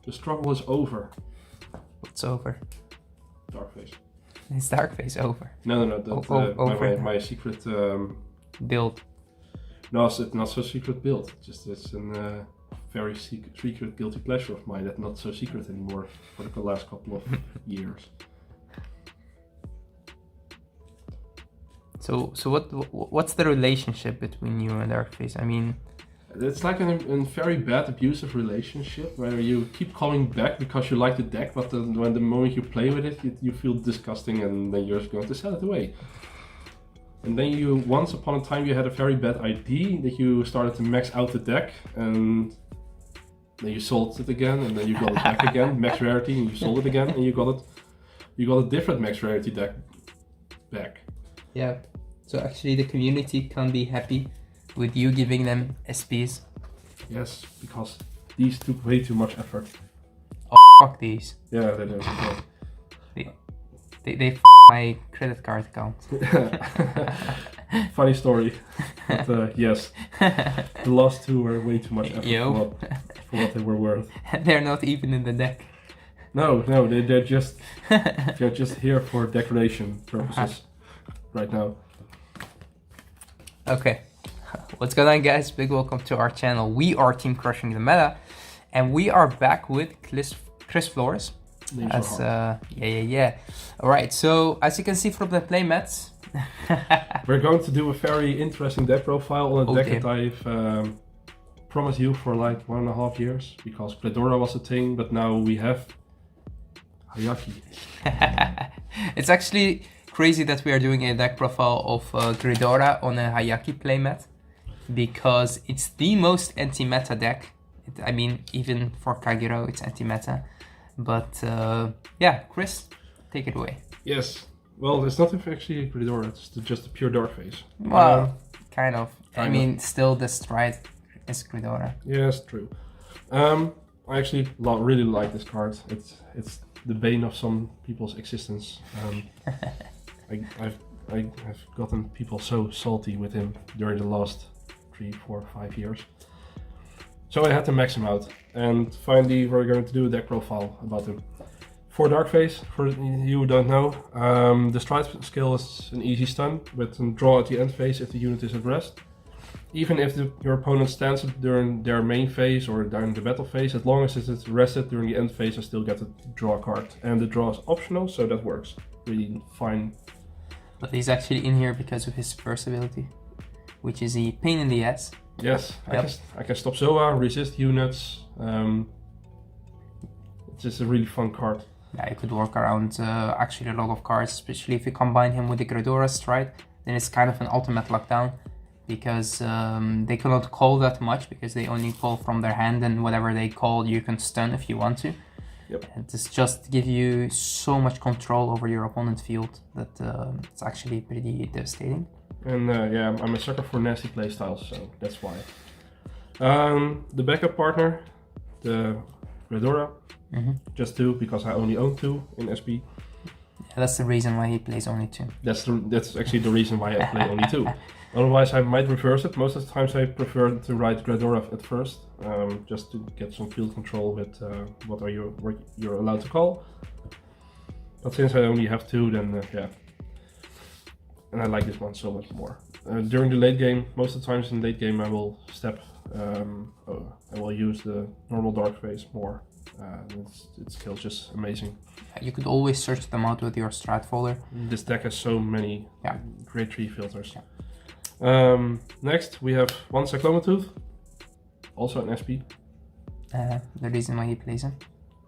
The struggle is over. What's over? Darkface. Is Darkface over? No. Over. My secret Build. No, it's not so secret build. It's a very secret guilty pleasure of mine. That's not so secret anymore for the last couple of years. So what's the relationship between you and Darkface? I mean, it's like a very bad abusive relationship where you keep coming back because you like the deck, but when the moment you play with it, you feel disgusting, and then you're just going to sell it away. And then once upon a time, you had a very bad idea that you started to max out the deck, and then you sold it again, and then you got it back again, max rarity, and you sold it again, and you got a different max rarity deck back. Yeah. So actually, the community can be happy with you giving them SPs. Yes, because these took way too much effort. Oh, fuck these. Yeah, they do. They my credit card account. Funny story. But yes, the last two were way too much effort for what they were worth. They're not even in the deck. No, they're just here for decoration purposes right now. Okay. What's going on, guys? Big welcome to our channel. We are Team Crushing the Meta, and we are back with Chris Flores. Yeah. All right. So as you can see from the playmats, we're going to do a very interesting deck profile on a deck that I've promised you for like 1.5 years, because Ghidorah was a thing, but now we have Hayaki. It's actually crazy that we are doing a deck profile of Ghidorah on a Hayaki playmat, because it's the most anti-meta deck. I mean, even for Kagero, it's anti-meta. But yeah, Chris, take it away. Yes. Well, it's not actually Ghidorah, it's just a pure Darkface. Well, kind of. I mean, still the stride is Ghidorah. Yes, true. I actually really like this card. It's the bane of some people's existence. I've gotten people so salty with him during the last 3, 4, 5 years. So I had to max him out, and finally we're going to do a deck profile about him. For Darkface, for you who don't know, the stride skill is an easy stun with a draw at the end phase if the unit is at rest. Even if your opponent stands it during their main phase or during the battle phase, as long as it's rested during the end phase, I still get to draw a card. And the draw is optional, so that works really fine. But he's actually in here because of his first ability, which is a pain in the ass. Yes, yep. I can stop Zoa, resist units. It's just a really fun card. Yeah, you could work around actually a lot of cards, especially if you combine him with the Ghidorah stride, then it's kind of an ultimate lockdown, because they cannot call that much, because they only call from their hand, and whatever they call you can stun if you want to. Yep. And this just give you so much control over your opponent's field that it's actually pretty devastating. And yeah, I'm a sucker for nasty playstyles, so that's why. The backup partner, the Ghidorah, just 2, because I only own 2 in SP. Yeah, that's the reason why he plays only 2. That's actually the reason why I play only 2. Otherwise I might reverse it. Most of the times I prefer to ride Ghidorah at first, just to get some field control with what you're allowed to call. But since I only have 2, then yeah. And I like this one so much more. During the late game, most of the times in late game I will I will use the normal Darkface more. Its skill's just amazing. You could always search them out with your strat folder. This deck has so many great tree filters. Yeah. Next we have one Cyclomatooth, also an SP. The reason why he plays him?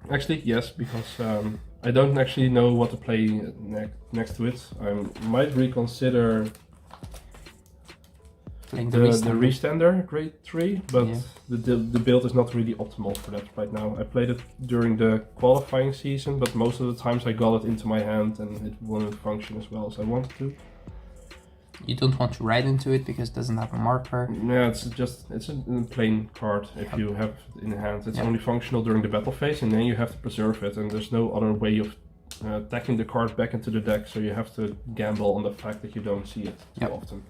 Actually, yes, because I don't actually know what to play next to it. I might reconsider the Restander grade 3, but the build is not really optimal for that right now. I played it during the qualifying season, but most of the times I got it into my hand and it wouldn't function as well as I wanted to. You don't want to ride into it because it doesn't have a marker. Yeah, it's a plain card if you have it in hand. It's only functional during the battle phase, and then you have to preserve it, and there's no other way of tacking the card back into the deck, so you have to gamble on the fact that you don't see it too often.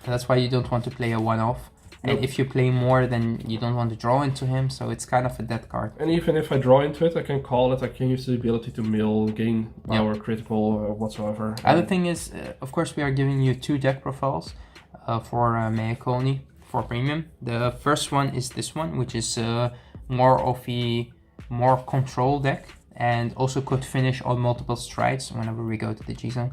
And that's why you don't want to play a one-off And if you play more, then you don't want to draw into him, so it's kind of a dead card. And even if I draw into it, I can call it, I can use the ability to mill, gain power, critical, whatsoever. Other thing is, of course, we are giving you 2 deck profiles for Megacolony for premium. The first one is this one, which is more of a more control deck, and also could finish on multiple strides whenever we go to the G-zone.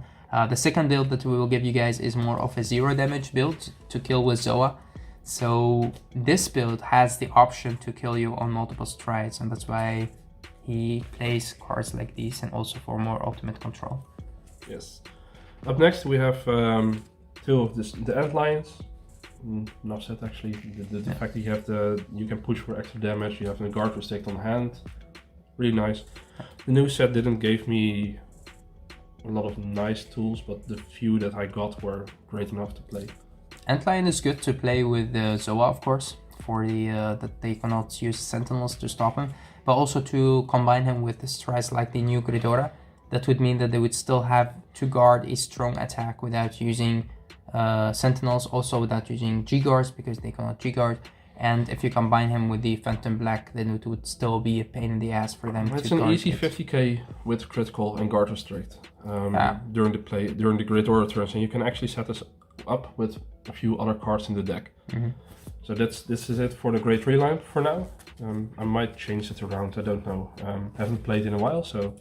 The second build that we will give you guys is more of a 0 damage build to kill with Zoa. So this build has the option to kill you on multiple strides, and that's why he plays cards like these, and also for more ultimate control. Yes. Up next we have 2 of the Ant Lions. Enough said actually. The fact that you can push for extra damage, you have a guard restrict on hand. Really nice. The new set didn't give me a lot of nice tools, but the few that I got were great enough to play. Antlion is good to play with Zoa, of course, for the that they cannot use Sentinels to stop him, but also to combine him with the strides like the new G-eara. That would mean that they would still have to guard a strong attack without using Sentinels, also without using G-guards, because they cannot G-guard. And if you combine him with the Phantom Black, then it would still be a pain in the ass for them to guard. It's an easy 50k with critical and guard restrict during the G-eara turns, and you can actually set this up with a few other cards in the deck. So this is it for the Great Tree line for now. I might change it around, I don't know. Haven't played in a while, so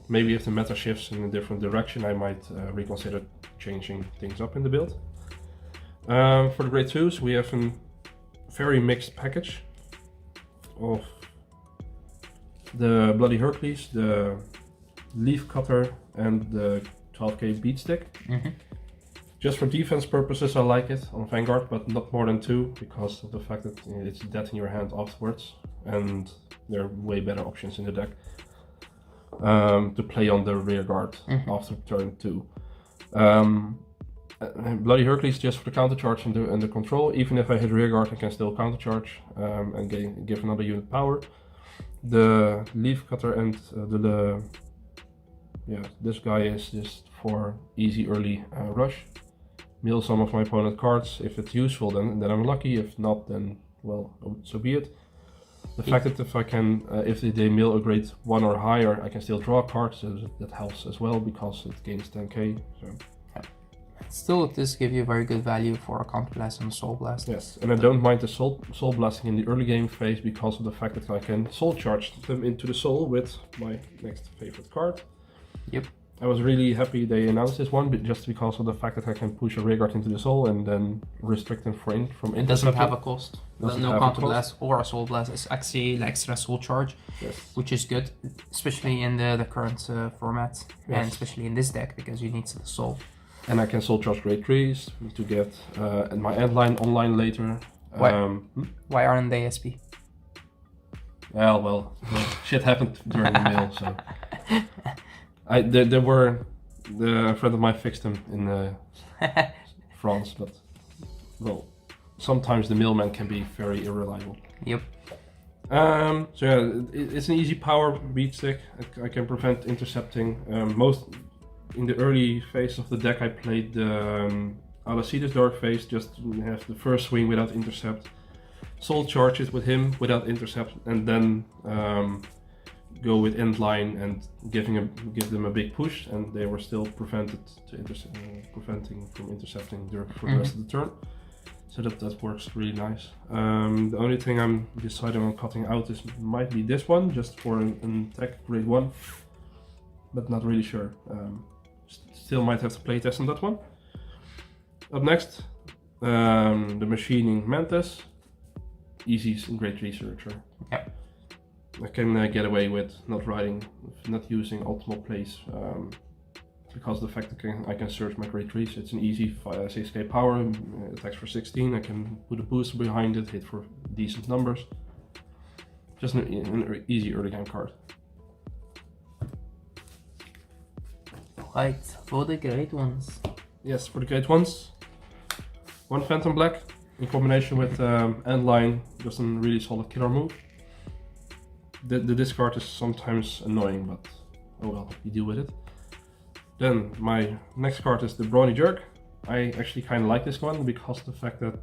maybe if the meta shifts in a different direction, I might reconsider changing things up in the build. For the Great Twos, we have a very mixed package of the Bloody Hercules, the Leaf Cutter, and the 12k Beat Stick. Just for defense purposes I like it on Vanguard, but not more than 2, because of the fact that it's dead in your hand afterwards, and there are way better options in the deck to play on the rear guard after turn 2. Bloody Hercules just for the counter charge and the control. Even if I hit rear guard, I can still counter charge and give another unit power. The Leaf Cutter and this guy is just for easy early rush. Mill some of my opponent cards. If it's useful, then I'm lucky. If not, then well, so be it. The fact that if they mill a grade 1 or higher, I can still draw cards, so that helps as well, because it gains 10k. So. Still, this gives you very good value for a Counter Blast and Soul Blast. Yes, and I don't mind the soul blasting in the early game phase, because of the fact that I can soul charge them into the soul with my next favorite card. Yep. I was really happy they announced this one, but just because of the fact that I can push a rear guard into the soul and then restrict them from intercepting. It doesn't have a cost. No Counter Blast or a Soul Blast. It's actually an extra soul charge, which is good, especially in the current format, and especially in this deck, because you need the soul. And I can soul charge Great Trees to get my end line online later. Why aren't they SP? Well, shit happened during the mail, so. There were a friend of mine fixed them in France, but well, sometimes the mailman can be very unreliable. Yep. So yeah, it's an easy power beat stick. I can prevent intercepting. In the early phase of the deck, I played Alacides Darkface, just to have the first swing without intercept, soul charge it with him without intercept, and then go with end line and give them a big push, and they were still preventing from intercepting for the rest of the turn. So that works really nice. The only thing I'm deciding on cutting out might be this one, just for an attack grade 1, but not really sure. Still might have to play test on that one. Up next, the Machining Mantis. Easy Great Researcher. Yep. I can get away with not using optimal plays, because of the fact that I can search my Great Trees. It's an easy 6k power, attacks for 16. I can put a booster behind it, hit for decent numbers. Just an easy early game card. Right, for the great ones. Yes, for the great ones. 1 Phantom Black in combination with Endline, just a really solid killer move. The discard is sometimes annoying, but oh well, you deal with it. Then my next card is the Brawny Jerk. I actually kind of like this one because of the fact that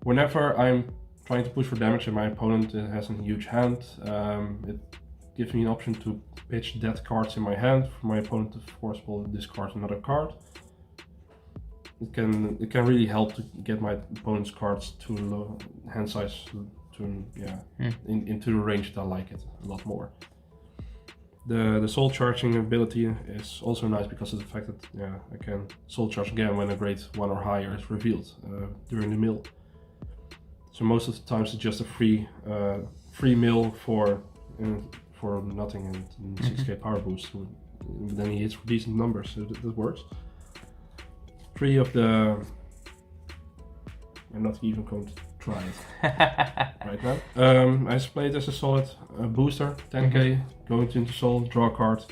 whenever I'm trying to push for damage and my opponent has a huge hand, it gives me an option to pitch dead cards in my hand for my opponent to forceful discard another card. It can really help to get my opponent's cards to low hand size into the range that I like it a lot more. The soul charging ability is also nice because of the fact that I can soul charge again when a grade 1 or higher is revealed during the mill. So most of the times it's just a free mill for nothing and 6k power boost. Then he hits for decent numbers, so that works. 3 of the... I'm not even going to try it right now. I play it as a solid booster, 10k, going into soul, draw a card.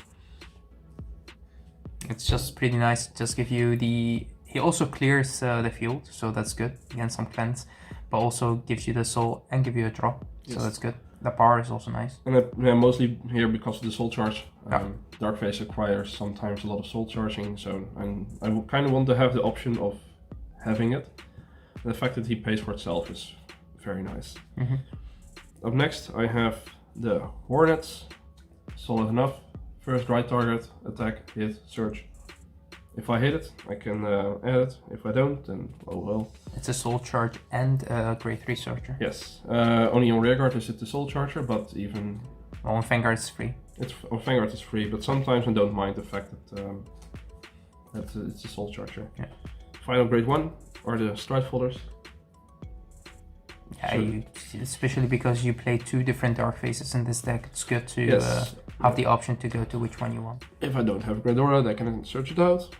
It's just pretty nice. Just give you the... He also clears the field, so that's good against some cleanse, but also gives you the soul and give you a draw, so that's good. The power is also nice. And mostly here because of the soul charge. Darkface acquires sometimes a lot of soul charging, so I kind of want to have the option of having it. And the fact that he pays for itself is very nice. Up next I have the Hornets. Solid enough. First right target, attack, hit, search. If I hit it, I can add it. If I don't, then oh well. It's a soul charge and a grade 3 searcher. Yes. Only on rearguard is it the soul charger, but even... Well, on Vanguard it's free. On Vanguard it's free, but sometimes I don't mind the fact that it's a soul charger. Yeah. Final grade 1 are the stride folders. Yeah, especially because you play 2 different Darkfaces in this deck, it's good to have the option to go to which one you want. If I don't have a Gradora, I can search it out.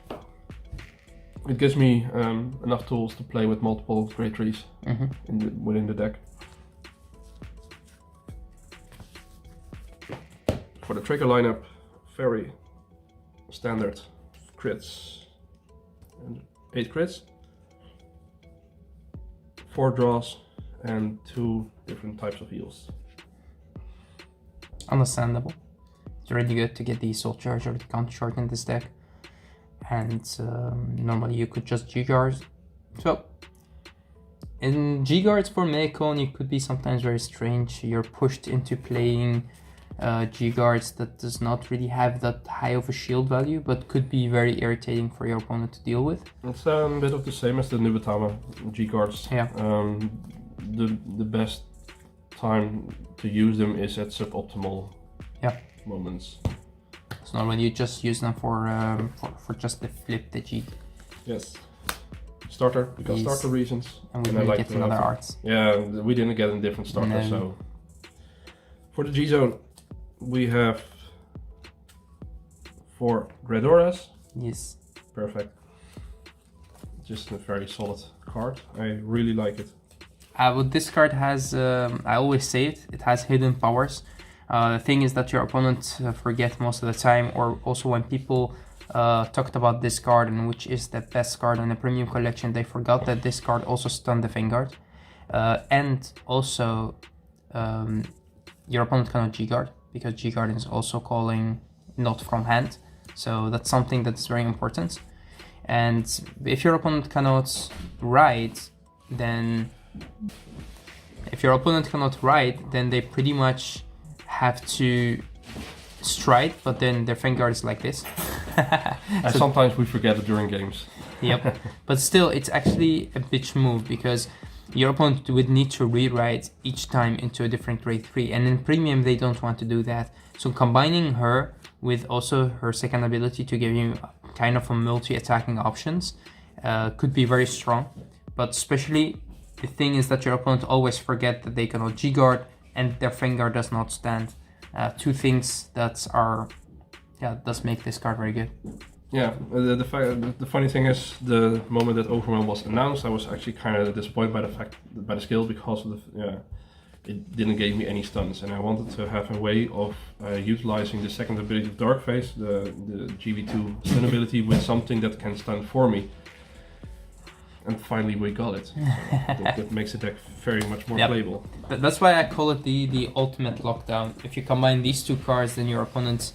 It gives me enough tools to play with multiple grade 3s within the deck. For the trigger lineup, Fairy, standard, crits, and 8 crits, 4 draws, and 2 different types of heals. Understandable. It's really good to get the soul charge or the counter charge in this deck, and normally you could just G-guard. So in G-guards for Megacolony it could be sometimes very strange. You're pushed into playing G-guards that does not really have that high of a shield value, but could be very irritating for your opponent to deal with. It's a bit of the same as the Nubatama G-guards. Yeah. The best time to use them is at suboptimal moments. So normally you just use them for just the flip the G. Yes. Starter, because starter reasons. And we didn't get another arts. Yeah, we didn't get a different starter, so... For the G-zone, we have 4 Gradoras. Yes. Perfect. Just a very solid card. I really like it. What this card has, I always say it, it has hidden powers. The thing is that your opponent forget most of the time, or also when people talked about this card and which is the best card in the premium collection, they forgot that this card also stunned the Vanguard. And also your opponent cannot G-guard, because G-guard is also calling not from hand. So that's something that's very important. And if your opponent cannot ride, then they pretty much have to stride, but then their Vanguard is like this. So sometimes we forget it during games. Yep, but still it's actually a bitch move, because your opponent would need to rewrite each time into a different grade 3, and in premium they don't want to do that. So combining her with also her second ability to give you kind of a multi-attacking options could be very strong. But especially the thing is that your opponent always forget that they cannot G-guard and their Vanguard does not stand. 2 things that are, does make this card very good. Yeah, the funny thing is, the moment that Overwhelm was announced, I was actually kind of disappointed by the skill, because of it didn't give me any stuns, and I wanted to have a way of utilizing the second ability of Darkface, the GV2 stun ability, with something that can stun for me. And finally we got it. So that makes the deck very much more playable. That's why I call it the ultimate lockdown. If you combine these 2 cards, then your opponent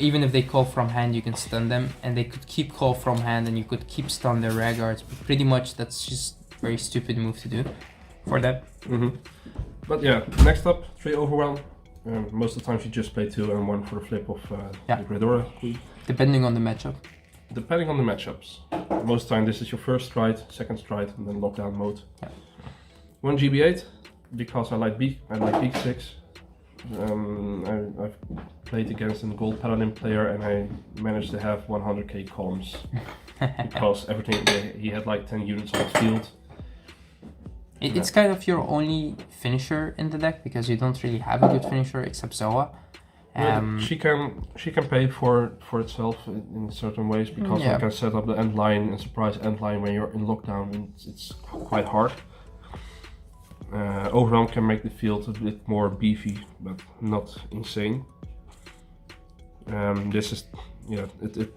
Even if they call from hand, you can stun them, and they could keep call from hand, and you could keep stun their rear guards. But pretty much, that's just a very stupid move to do for them. But yeah, next up, 3 Overwhelm. Most of the time, you just play 2 and 1 for the flip of the Gridora Queen. Depending on the matchup. Depending on the matchups. Most of the time, this is your first stride, second stride, and then lockdown mode. Yeah. 1 GB8, because I like Beak 6. I've played against a gold paladin player and I managed to have 100k comms because everything he had like 10 units on his field. It's kind of your only finisher in the deck because you don't really have a good finisher except Zoa. She can pay for itself in certain ways because I can set up the end line and surprise end line when you're in lockdown, and it's quite hard. Overwhelm can make the field a bit more beefy, but not insane. This is, it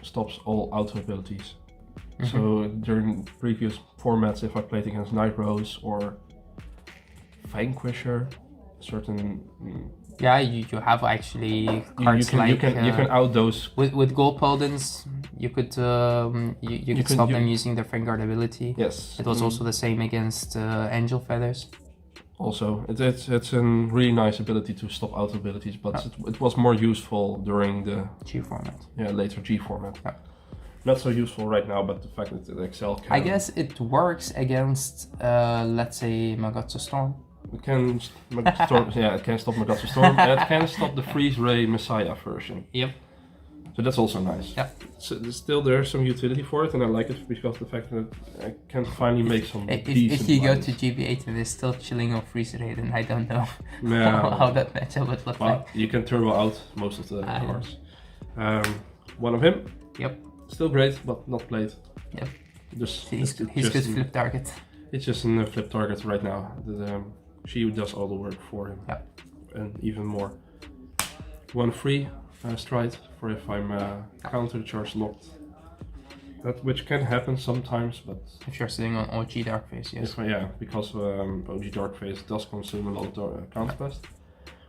stops all auto abilities. So during previous formats, if I played against Night Rose or Vanquisher, certain you have actually cards you can out those with gold paladins. You could stop them using their Vanguard ability. Yes, it was also the same against Angel Feathers. Also, it's a really nice ability to stop auto abilities, but it was more useful during the G format. Yeah, later G format. Yeah. Not so useful right now, but the fact that the Excel can... I guess it works against, let's say, Magatsu Storm. It can Storm, it can stop Magatsu Storm, and it can stop the Freeze Ray Messiah version. Yep. So that's also nice. Yeah. So still there's some utility for it, and I like it because of the fact that I can finally make some decent If you go lines. to GB8 and they're still chilling on Freeze Ray, then I don't know how that matchup would look like. You can turbo out most of the cards. One of him. Yep. Still great, but not played. Yep. He's good flip target. It's just a flip target right now. She does all the work for him. Yeah. And even more. 1 free stride for if I'm counter charge locked. Which can happen sometimes, but if you're sitting on OG Darkface, yes. Because OG Darkface does consume a lot of counterblast.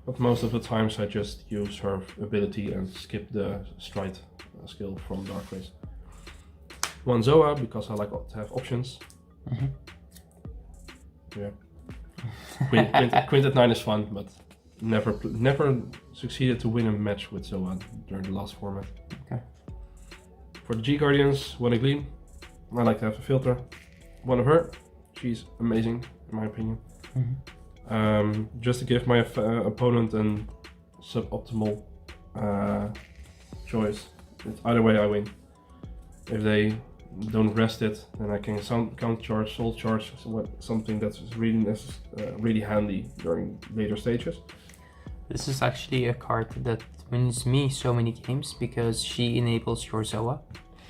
But most of the times I just use her ability and skip the stride skill from Darkface. 1 Zoa because I like to have options. Yeah. Quint at 9 is fun, but never succeeded to win a match with Zoa during the last format. Okay. For the G Guardians, 1 Gleam. I like to have a filter. 1 of her. She's amazing in my opinion. Just to give my opponent an suboptimal choice. It's either way I win. If they don't rest it, then I can counter charge, soul charge, something that's really handy during later stages. This is actually a card that wins me so many games because she enables your Zoa,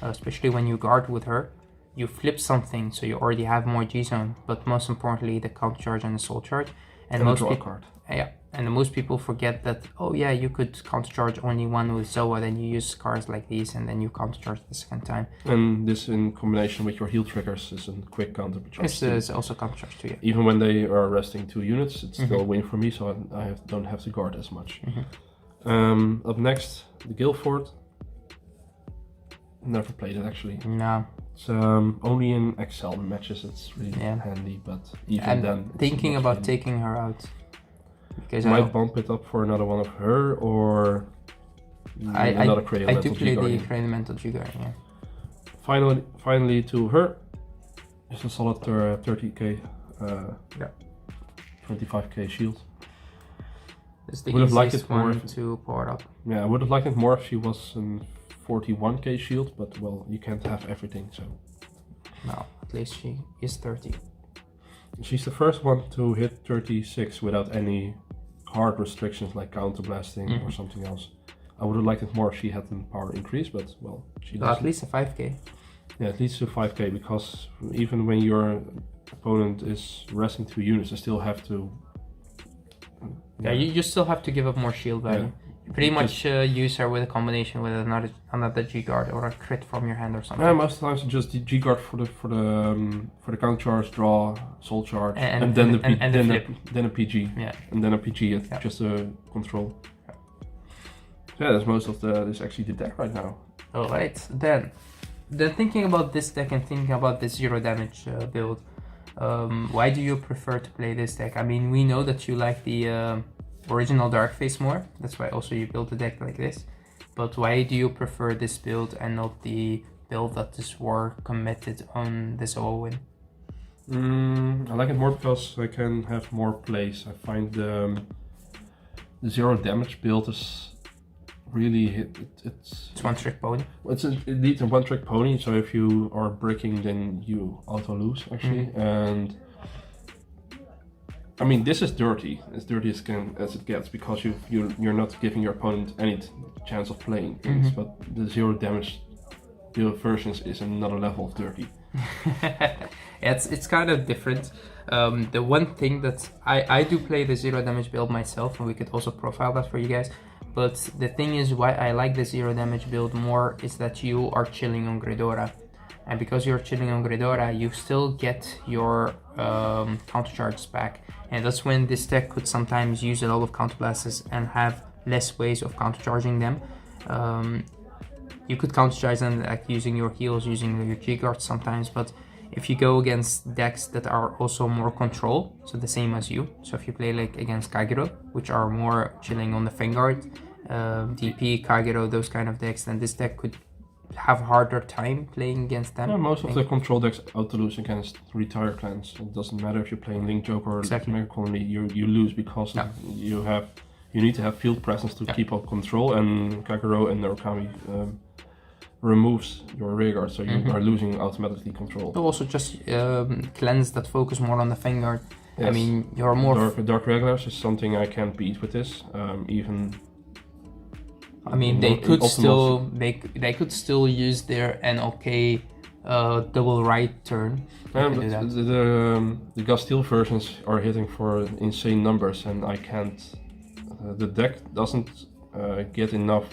especially when you guard with her. You flip something, so you already have more G-zone, but most importantly, the counter charge and the soul charge. And most draw card. And most people forget that, you could counter charge only 1 with Zoa, then you use cards like these, and then you counter charge the second time. And this in combination with your heal triggers is a quick counter charge. This is also counter charge too. Yeah. Even when they are resting 2 units, it's still a win for me, so I don't have to guard as much. Up next, the Guildford. Never played it actually. No. It's only in Excel matches it's really handy, but even then. Thinking about taking her out. Because I might bump it up for another one of her or another Cradle I Mental do play G-Guardian. the Cradle Mental G-Guardian, yeah. Finally to her. It's a solid 30k, 25k shield. It's the would have liked easiest it more one to power up. Yeah, I would have liked it more if she was in 41k shield, but well, you can't have everything, so. No, at least she is 30. She's the first one to hit 36 without any hard restrictions like counterblasting or something else. I would have liked it more if she had the power increase, but well, she doesn't. At least a 5k. Yeah, at least a 5k, because even when your opponent is resting 2 units, they still have to... Yeah, you still have to give up more shield value. Yeah. You pretty much use her with a combination with another G-guard or a crit from your hand or something. Most of the times it's just the G-guard for the counter charge, draw, soul charge, and then a PG. Yeah. And then a PG, it's just a control. Yeah, that's most of this actually the deck right now. Alright, then thinking about this deck and thinking about the 0 damage build, why do you prefer to play this deck? I mean, we know that you like the original Darkface more, that's why also you built a deck like this, but why do you prefer this build and not the build that is more committed on this all-win? I like it more because I can have more plays. I find the 0 damage build is really it's one-trick pony. It's indeed a one-trick pony. So if you are bricking, then you auto lose actually. And I mean, this is dirty, as dirty as it gets, because you're not giving your opponent any chance of playing things. But the 0 damage build versions is another level of dirty. It's kind of different. The one thing that I do play the 0 damage build myself, and we could also profile that for you guys. But the thing is, why I like the 0 damage build more is that you are chilling on G-eara. And because you're chilling on G-eara, you still get your counter charges back. And that's when this deck could sometimes use a lot of counter blasts and have less ways of counter charging them. You could counter charge them like using your heals, using your G-guards sometimes, but if you go against decks that are also more control, so the same as you, so if you play like against Kagero, which are more chilling on the Vanguard, DP, Kagero, those kind of decks, then this deck could have harder time playing against them. Yeah, most of the control decks auto lose against retire clans. It doesn't matter if you're playing Link Joker or Megacolony, you lose because you need to have field presence to keep up control, and Kagero and Narukami removes your rear guard, so you are losing automatically control. Also just clans that focus more on the Vanguard. Yes. I mean, you're more... Dark regulars is something I can't beat with this, even... I mean, they could still they could still use their NLK double right turn. The Gastille versions are hitting for insane numbers, and I can't. The deck doesn't get enough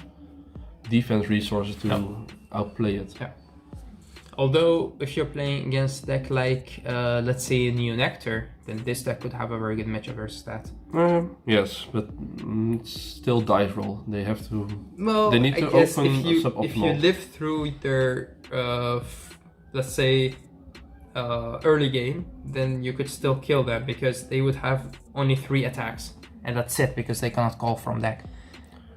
defense resources to outplay it. Yeah. Although, if you're playing against a deck like, let's say, Neo Nectar, then this deck could have a very good matchup versus that. Yes, but it's still dice roll. They have to. Well, they need to open a suboptimal. If you live through their, let's say, early game, then you could still kill them because they would have only 3 attacks, and that's it because they cannot call from deck.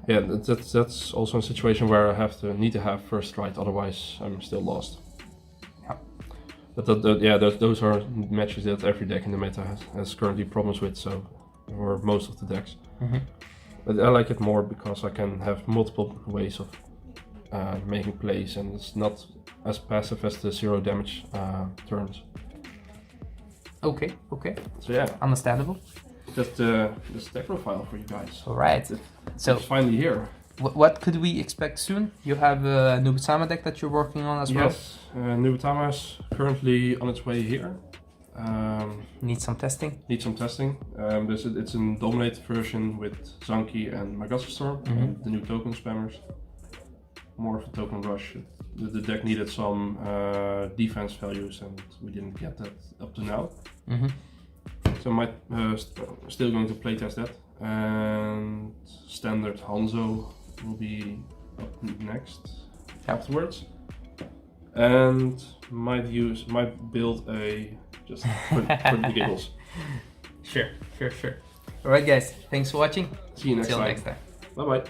Yeah, that's also a situation where I need to have first strike, otherwise I'm still lost. But those are matches that every deck in the meta has currently problems with, or most of the decks. But I like it more because I can have multiple ways of making plays, and it's not as passive as the 0 damage turns. Okay. So yeah, understandable. That's the deck profile for you guys. All right. So it's finally here. What could we expect soon? You have a Nubutama deck that you're working on as well? Yes, Nubutama is currently on its way here. Needs some testing? It's a dominated version with Zanki and Magazine Storm, and the new token spammers. More of a token rush. The deck needed some defense values, and we didn't get that up to now. So I'm still going to playtest that. And standard Hanzo will be up next afterwards, and might build a just for the giggles. Sure. Alright guys, thanks for watching. See you next time. Till next time. Bye bye.